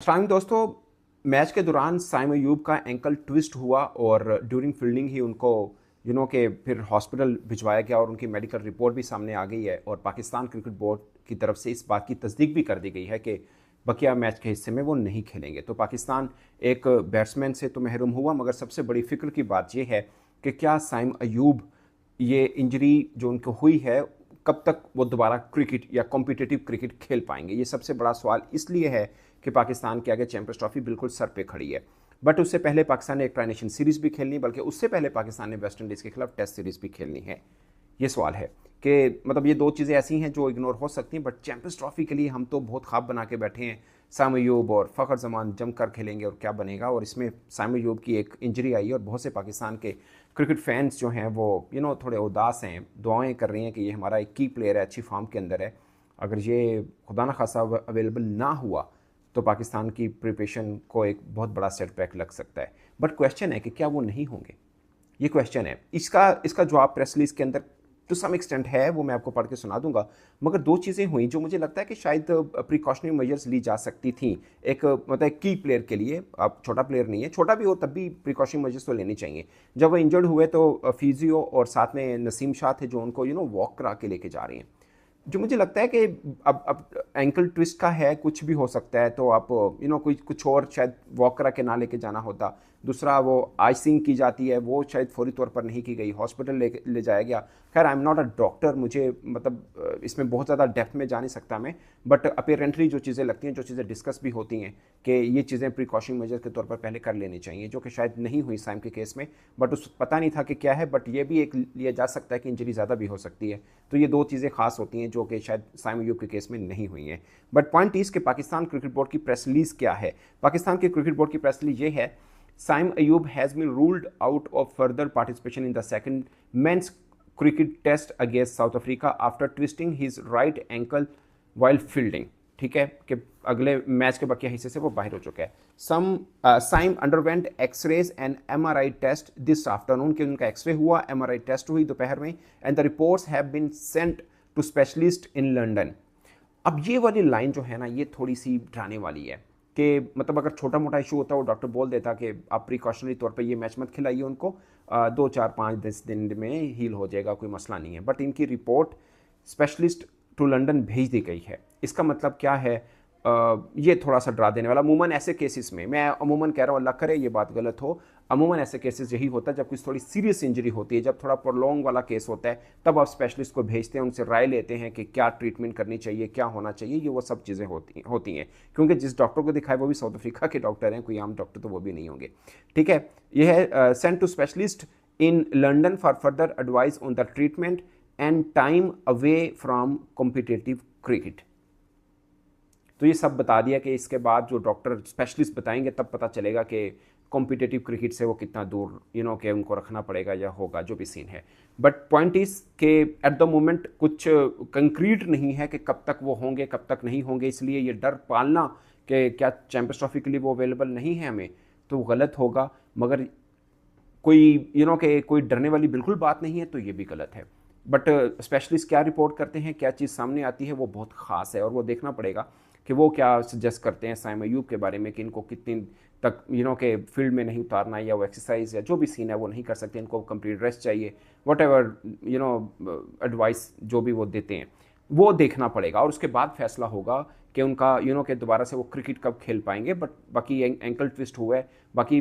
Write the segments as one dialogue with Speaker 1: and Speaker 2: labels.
Speaker 1: अस्सलाम दोस्तों। मैच के दौरान साइम अयूब का एंकल ट्विस्ट हुआ और ड्यूरिंग फील्डिंग ही उनको के फिर हॉस्पिटल भिजवाया गया और उनकी मेडिकल रिपोर्ट भी सामने आ गई है और पाकिस्तान क्रिकेट बोर्ड की तरफ से इस बात की तस्दीक भी कर दी गई है कि बकिया मैच के हिस्से में वो नहीं खेलेंगे। तो पाकिस्तान एक बैट्समैन से तो महरूम हुआ, मगर सबसे बड़ी फिक्र की बात यह है कि क्या साइम अयूब ये इंजरी जो उनको हुई है कब तक वो दोबारा क्रिकेट या कॉम्पिटिटिव क्रिकेट खेल पाएंगे। ये सबसे बड़ा सवाल इसलिए है कि पाकिस्तान के आगे चैंपियंस ट्रॉफी बिल्कुल सर पे खड़ी है। बट उससे पहले पाकिस्तान ने एक ट्राई नेशन सीरीज भी खेलनी, बल्कि उससे पहले पाकिस्तान ने वेस्ट इंडीज़ के खिलाफ टेस्ट सीरीज भी खेलनी है। ये सवाल है कि मतलब ये दो चीज़ें ऐसी हैं जो इग्नोर हो सकती हैं, बट चैंपियंस ट्रॉफी के लिए हम तो बहुत ख्वाब बना के बैठे हैं। साइम अयूब और फ़खर जमान जमकर खेलेंगे और क्या बनेगा। और इसमें साइम अयूब की एक इंजरी आई है और बहुत से पाकिस्तान के क्रिकेट फैंस जो हैं वो थोड़े उदास हैं, दुआएं कर रही हैं कि ये हमारा एक की प्लेयर है, अच्छी फॉर्म के अंदर है। अगर ये खुदा न खासा अवेलेबल ना हुआ तो पाकिस्तान की प्रिपरेशन को एक बहुत बड़ा सेटबैक लग सकता है। बट क्वेश्चन है कि क्या वो नहीं होंगे, ये क्वेश्चन है। इसका इसका जवाब प्रेस रिलीज के अंदर टू सम एक्सटेंट है, वो मैं आपको पढ़ के सुना दूंगा। मगर दो चीज़ें हुई जो मुझे लगता है कि शायद प्रिकॉशनरी मेजर्स ली जा सकती थी। एक मतलब की प्लेयर के लिए, अब छोटा प्लेयर नहीं है, छोटा भी हो तब भी प्रिकॉशनरी मेजर्स तो लेनी चाहिए। जब वो इंजर्ड हुए तो फिजियो और साथ में नसीम शाह थे जो उनको वॉक करा के लेके जा रही हैं। जो मुझे लगता है कि अब एंकल ट्विस्ट का है, कुछ भी हो सकता है, तो आप कोई कुछ और शायद वॉक करा के ना लेके जाना होता। दूसरा वो आइसिंग की जाती है, वो शायद फौरी तौर पर नहीं की गई, हॉस्पिटल ले जाया गया। खैर I am not a doctor, मुझे मतलब इसमें बहुत ज़्यादा डेप्थ में जा नहीं सकता मैं। बट अपेरेंटली जो चीज़ें लगती हैं, जो चीज़ें डिस्कस भी होती हैं कि ये चीज़ें प्रिकॉशन मेजर के तौर पर पहले कर लेनी चाहिए, जो कि शायद नहीं हुई साइम के केस में। बट उस पता नहीं था कि क्या है, बट ये भी एक लिया जा सकता है कि इंजरी ज़्यादा भी हो सकती है। तो ये दो चीज़ें खास होती हैं जो कि शायद साइम अयूब के केस में नहीं हुई हैं। बट पॉइंट इस कि पाकिस्तान क्रिकेट बोर्ड की प्रेस रिलीज क्या है। पाकिस्तान के क्रिकेट बोर्ड की प्रेस रिलीज ये है: Saim Ayub has been ruled out of further participation in the second men's cricket test against South Africa after twisting his right ankle while fielding। ठीक है कि अगले मैच के बकिया हिस्से से वो बाहर हो चुका है। Saim underwent x-rays and MRI test this afternoon, कि उनका एक्सरे हुआ, एमआरआई टेस्ट हुई दोपहर में, and the reports have been sent to specialist in London. अब ये वाली लाइन जो है ना, ये थोड़ी सी डराने वाली है कि मतलब अगर छोटा मोटा इशू होता है वो डॉक्टर बोल देता कि आप प्रिकॉशनरी तौर पे ये मैच मत खिलाइए उनको, 2 4 5 10 दिन में हील हो जाएगा, कोई मसला नहीं है। बट इनकी रिपोर्ट स्पेशलिस्ट टू लंदन भेज दी गई है। इसका मतलब क्या है? ये थोड़ा सा डरा देने वाला। अमूमन ऐसे केसेस में, मैं अमूमन कह रहा हूँ, अल्लाह करे ये बात गलत हो, अमूमन ऐसे केसेस यही होता है जब कुछ थोड़ी सीरियस इंजरी होती है, जब थोड़ा प्रोलॉन्ग वाला केस होता है, तब आप स्पेशलिस्ट को भेजते हैं, उनसे राय लेते हैं कि क्या ट्रीटमेंट करनी चाहिए, क्या होना चाहिए। ये वो सब चीज़ें होती हैं क्योंकि जिस डॉक्टर को दिखाए वो भी साउथ अफ्रीका के डॉक्टर हैं, कोई आम डॉक्टर तो वो भी नहीं होंगे। ठीक है, ये है send to specialist in London for further advice on the treatment and time away from competitive cricket. तो ये सब बता दिया कि इसके बाद जो डॉक्टर स्पेशलिस्ट बताएंगे तब पता चलेगा कि कॉम्पिटिटिव क्रिकेट से वो कितना दूर कि उनको रखना पड़ेगा या होगा, जो भी सीन है। बट पॉइंट इज कि एट द मोमेंट कुछ कंक्रीट नहीं है कि कब तक वो होंगे कब तक नहीं होंगे, इसलिए ये डर पालना कि क्या चैंपियंस ट्रॉफी के लिए वो अवेलेबल नहीं है हमें, तो गलत होगा। मगर कोई कि कोई डरने वाली बिल्कुल बात नहीं है, तो ये भी गलत है। बट स्पेशलिस्ट क्या रिपोर्ट करते हैं, क्या चीज़ सामने आती है, वो बहुत ख़ास है और वो देखना पड़ेगा कि वो क्या सजेस्ट करते हैं साइम अयूब के बारे में कि इनको कितनी तक के फील्ड में नहीं उतारना, या वो एक्सरसाइज या जो भी सीन है वो नहीं कर सकते, इनको कंप्लीट रेस्ट चाहिए, वट एवर एडवाइस जो भी वो देते हैं वो देखना पड़ेगा। और उसके बाद फैसला होगा कि उनका कि दोबारा से वो क्रिकेट कब खेल पाएंगे। बट बाकी एंकल ट्विस्ट हुआ है, बाकी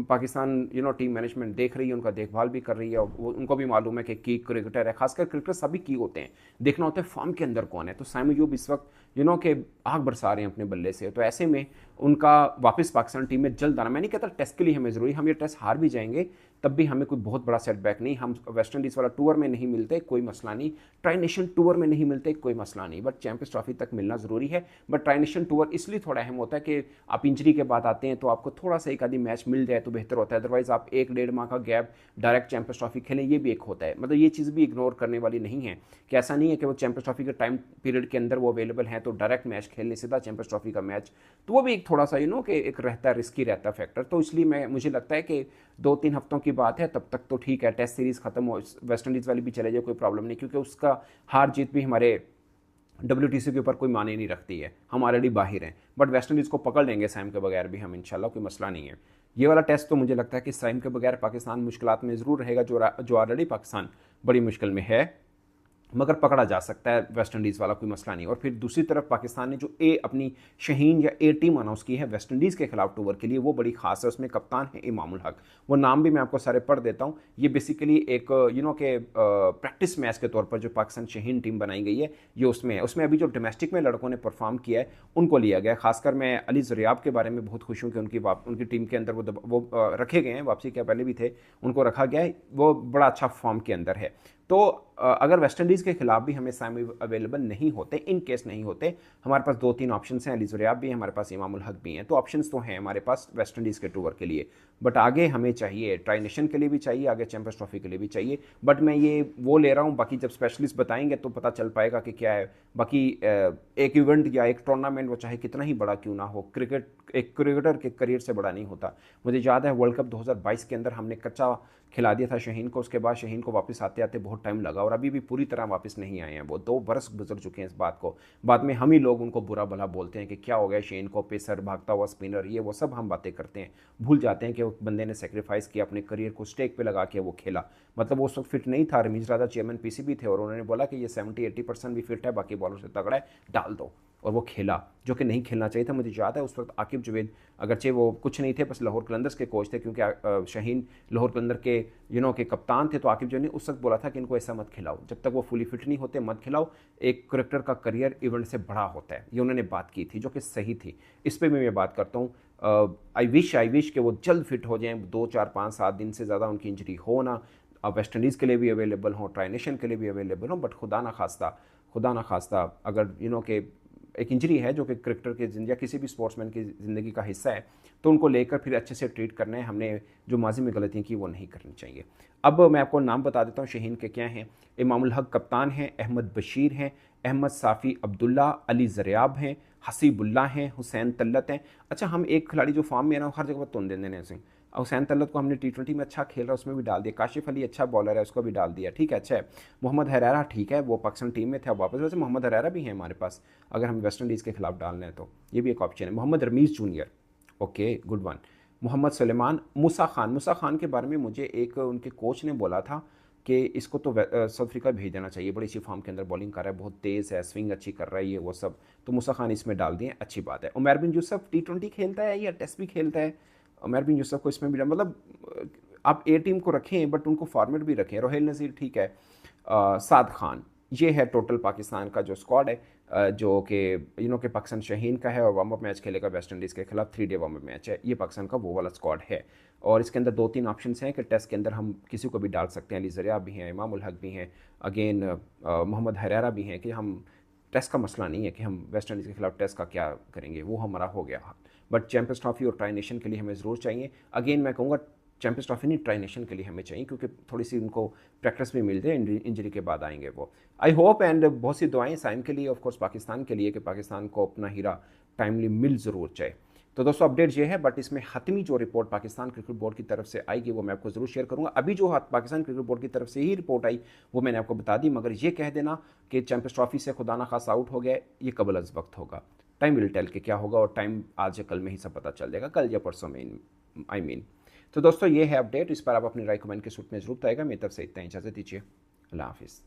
Speaker 1: पाकिस्तान टीम मैनेजमेंट देख रही है, उनका देखभाल भी कर रही है, और उनको भी मालूम है कि की क्रिकेटर है, खासकर क्रिकेटर सभी की होते हैं, देखना होता है फॉर्म के अंदर कौन है। तो साइम अयूब इस वक्त के आग बरसा रहे हैं अपने बल्ले से, तो ऐसे में उनका वापस पाकिस्तान टीम में जल्द आना, मैं नहीं कहता टेस्ट के लिए हमें ज़रूरी, हम ये टेस्ट हार भी जाएंगे तब भी हमें कोई बहुत बड़ा सेटबैक नहीं। हम वेस्ट इंडीज़ वाला टूर में नहीं मिलते, कोई मसला नहीं, ट्राई नेशन टूर में नहीं मिलते, कोई मसला नहीं, बट चैंपियंस ट्रॉफी तक मिलना ज़रूरी है। बट ट्राई नेशन टूर इसलिए थोड़ा अहम होता है कि आप इंजरी के बाद आते हैं तो आपको थोड़ा सा एक आधी मैच मिल जाए तो बेहतर होता है, अदरवाइज आप 1 डेढ़ माह का गैप डायरेक्ट चैंपियंस ट्रॉफी खेलें, ये भी एक होता है। मतलब ये चीज़ भी इग्नोर करने वाली नहीं है कि ऐसा नहीं है कि वो चैंपियंस ट्रॉफी के टाइम पीरियड के अंदर वो अवेलेबल है तो डायरेक्ट मैच खेलने सीधा चैंपियंस ट्रॉफी का मैच, तो वो भी एक थोड़ा सा कि एक रहता है, रिस्की रहता है फैक्टर। तो इसलिए मुझे लगता है कि 2 3 हफ्तों की बात है, तब तक तो ठीक है, टेस्ट सीरीज़ खत्म हो, वेस्ट इंडीज़ वाली भी चले जाए, कोई प्रॉब्लम नहीं, क्योंकि उसका हार जीत भी हमारे WTC के ऊपर कोई माने नहीं रखती है, हम ऑलरेडी बाहर हैं, बट वेस्ट इंडीज़ को पकड़ लेंगे साइम के बगैर भी हम इंशाल्लाह, कोई मसला नहीं है। ये वाला टेस्ट तो मुझे लगता है कि साइम के बगैर पाकिस्तान मुश्किलात में ज़रूर रहेगा, जो ऑलरेडी पाकिस्तान बड़ी मुश्किल में है, मगर पकड़ा जा सकता है वेस्ट इंडीज़ वाला, कोई मसला नहीं। और फिर दूसरी तरफ पाकिस्तान ने जो अपनी शहीन या टीम अनाउंस की है वेस्ट इंडीज़ के खिलाफ टूर के लिए, वो बड़ी खास है। उसमें कप्तान है इमामुल हक, वो नाम भी मैं आपको सारे पढ़ देता हूँ। ये बेसिकली एक के प्रैक्टिस मैच के तौर पर जो पाकिस्तान शहीन टीम बनाई गई है, ये उसमें अभी जो डोमेस्टिक में लड़कों ने परफॉर्म किया है उनको लिया गया। खासकर मैं अली ज़रियाब के बारे में बहुत खुश हूँ कि उनकी टीम के अंदर वो रखे गए हैं, वापसी के पहले भी थे, उनको रखा गया है, वो बड़ा अच्छा फॉर्म के अंदर है। तो अगर वेस्ट इंडीज़ के खिलाफ भी हमें साइम अवेलेबल नहीं होते, इन केस नहीं होते, हमारे पास 2-3 ऑप्शन हैं, अली ज़रियाब भी हैं, हमारे पास इमामुल हक भी हैं, तो ऑप्शन तो हैं हमारे पास वेस्ट इंडीज़ के टूर के लिए। बट आगे हमें चाहिए, ट्राई नेशन के लिए भी चाहिए, आगे चैंपियंस ट्रॉफी के लिए भी चाहिए। बट मैं ये वो ले रहा हूँ, बाकी जब स्पेशलिस्ट बताएंगे तो पता चल पाएगा कि क्या है। बाकी एक इवेंट या एक टूर्नामेंट, वो चाहे कितना ही बड़ा क्यों ना हो, एक क्रिकेटर के करियर से बड़ा नहीं होता। मुझे याद है वर्ल्ड कप 2022 के अंदर हमने कच्चा खिला दिया था शहीन को, उसके बाद शहीन को वापस आते आते बहुत टाइम लगा, और अभी भी पूरी तरह वापस नहीं आए हैं। वो 2 बरस गुजर चुके हैं इस बात को। बाद में हम ही लोग उनको बुरा भला बोलते हैं कि क्या हो गया शहीन को, पेसर, भागता हुआ स्पिनर, ये वो सब हम बातें करते हैं, भूल जाते हैं कि वो बंदे ने सेक्रीफाइस किया, अपने करियर को स्टेक पे लगा के वो खेला। मतलब वो उस वक्त फिट नहीं था, रमीज राजा चेयरमैन PCB थे, और उन्होंने बोला कि ये 70-80% भी फिट है, बाकी बॉलर से तगड़ा है, डाल दो, और वो खेला, जो कि नहीं खेलना चाहिए था। मुझे याद है उस वक्त आकिब जवेद, अगरचे वो कुछ नहीं थे, बस लाहौर कलंदर्स के कोच थे, क्योंकि शहीन लाहौर कलंदर के के कप्तान थे, तो आकिब जवेद ने उस वक्त बोला था कि इनको ऐसा मत खिलाओ, जब तक वो फुली फिट नहीं होते मत खिलाओ, एक क्रिकेटर का करियर इवेंट से बड़ा होता है। ये उन्होंने बात की थी, जो कि सही थी। इस पर मैं बात करता हूँ, आई विश कि वो जल्द फिट हो जाएँ, 2-4-5-7 दिन से ज़्यादा उनकी इंजरी हो ना, अब वेस्ट इंडीज़ के लिए भी अवेलेबल हो, ट्राई नेशन के लिए भी अवेलेबल हो, बट खुदा ना खास्ता अगर के एक इंजरी है जो कि क्रिकेटर के या किसी भी स्पोर्ट्समैन की ज़िंदगी का हिस्सा है, तो उनको लेकर फिर अच्छे से ट्रीट करना है। हमने जो माजी में गलतियाँ की वो नहीं करनी चाहिए। अब मैं आपको नाम बता देता हूँ शहीन के क्या हैं। इमामुल हक कप्तान हैं, अहमद बशीर हैं, अहमद साफ़ी अब्दुल्ला, अली ज़रियाब हैं, हसीबुल्ला हैं, हुसैन तल्लत हैं। अच्छा, हम एक खिलाड़ी जो फॉर्म में है ना, हर जगह पर तुन देने सिंह, हुसैन तल्लत को हमने T20 में अच्छा खेल रहा है उसमें भी डाल दिया, काशिफ अली अच्छा बॉलर है उसको भी डाल दिया, ठीक है, अच्छा है। मोहम्मद हरारा ठीक है, वो पाकिस्तान टीम में थे, अब वापस, वैसे मोहम्मद हरारा भी है हमारे पास, अगर हम वेस्ट इंडीज़ के खिलाफ डालना है तो ये भी एक ऑप्शन है। Mohammad Rameez junior, okay, good one. Mohammad Saleman, Musa Khan के बारे में मुझे एक उनके कोच ने बोला था कि इसको तो साउथ अफ्रीका भेज देना चाहिए, बड़ी सी फॉर्म के अंदर बॉलिंग कर रहा है, बहुत तेज़ है, स्विंग अच्छी कर रहा है, ये वो सब, तो मूसा खान इसमें डाल दिए, अच्छी बात है। उमर बिन यूसुफ T20 खेलता है या टेस्ट भी खेलता है, उमर बिन यूसुफ को इसमें भी, मतलब आप टीम को रखें बट उनको फॉर्मेट भी रखें। रोहेल नज़ीर ठीक है, साद खान, ये है टोटल पाकिस्तान का जो स्क्वाड है, जो कि कि पाकिस्तान शहीन का है, और वार्म अप मैच खेलेगा वेस्ट इंडीज़ के खिलाफ, 3 डे वार्म अप मैच है, ये पाकिस्तान का वो वाला स्क्वाड है। और इसके अंदर 2-3 ऑप्शन हैं कि टेस्ट के अंदर हम किसी को भी डाल सकते हैं, अली ज़रिया भी हैं, इमामुल हक भी हैं, अगेन मोहम्मद हरारा भी हैं, कि हम टेस्ट का मसला नहीं है कि हम वेस्ट इंडीज़ के खिलाफ टेस्ट का क्या करेंगे, वो हमारा हो गया। बट चैंपियंस ट्रॉफी और ट्राई नेशन के लिए हमें ज़रूर चाहिए। अगेन मैं कहूँगा चैंपियंस ट्रॉफी नहीं, ट्राई नेशन के लिए हमें चाहिए, क्योंकि थोड़ी सी उनको प्रैक्टिस भी मिल जाए, इंजरी के बाद आएंगे वो। आई होप, एंड बहुत सी दुआएं साइम के लिए, ऑफ कोर्स पाकिस्तान के लिए, कि पाकिस्तान को अपना हीरा टाइमली मिल ज़रूर जाए। तो दोस्तों अपडेट ये है, बट इसमें हतमी जो रिपोर्ट पाकिस्तान क्रिकेट बोर्ड की तरफ से आएगी वो मैं आपको ज़रूर शेयर करूंगा। अभी जो पाकिस्तान क्रिकेट बोर्ड की तरफ से ही रिपोर्ट आई वो मैंने आपको बता दी, मगर ये कह देना कि चैंपियंस ट्रॉफी से खुदा ना खास आउट हो गया, ये कबल अज़ वक्त होगा। टाइम विल टेल के क्या होगा, और टाइम आज या कल में ही सब पता चल जाएगा, कल या परसों में, आई मीन। तो दोस्तों ये है अपडेट, इस पर आप अपनी राय कमेंट के सूट में जरूर बताएगा। मेरी तरफ से इतना, इजाज़त दीजिए, अल्लाह हाफिज़।